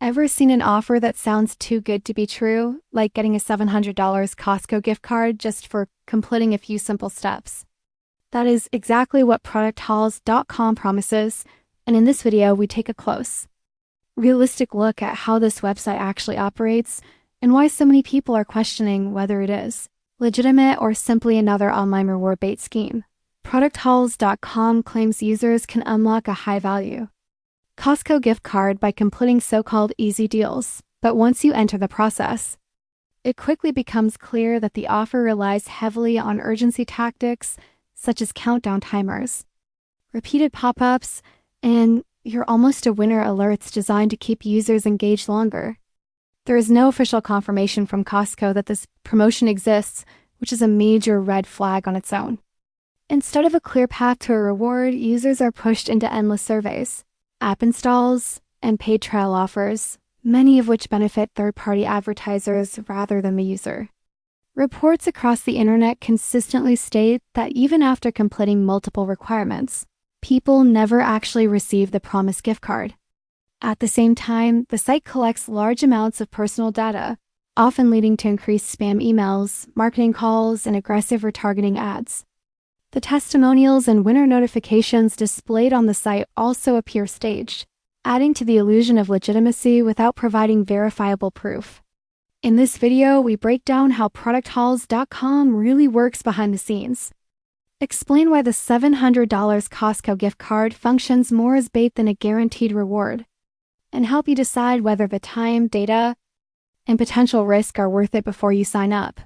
Ever seen an offer that sounds too good to be true, like getting a $700 Costco gift card just for completing a few simple steps? That is exactly what producthauls.com promises, and in this video we take a close, realistic look at how this website actually operates and why so many people are questioning whether it is legitimate or simply another online reward bait scheme. Producthauls.com claims users can unlock a high-value Costco gift card by completing so-called easy deals, but once you enter the process, it quickly becomes clear that the offer relies heavily on urgency tactics such as countdown timers, repeated pop-ups, and "you're almost a winner" alerts designed to keep users engaged longer. There is no official confirmation from Costco that this promotion exists, which is a major red flag on its own. Instead of a clear path to a reward, users are pushed into endless surveys, app installs, and paid trial offers, many of which benefit third-party advertisers rather than the user. Reports across the internet consistently state that even after completing multiple requirements, people never actually receive the promised gift card. At the same time, the site collects large amounts of personal data, often leading to increased spam emails, marketing calls, and aggressive retargeting ads. The testimonials and winner notifications displayed on the site also appear staged, adding to the illusion of legitimacy without providing verifiable proof. In this video, we break down how producthauls.com really works behind the scenes, explain why the $700 Costco gift card functions more as bait than a guaranteed reward, and help you decide whether the time, data, and potential risk are worth it before you sign up.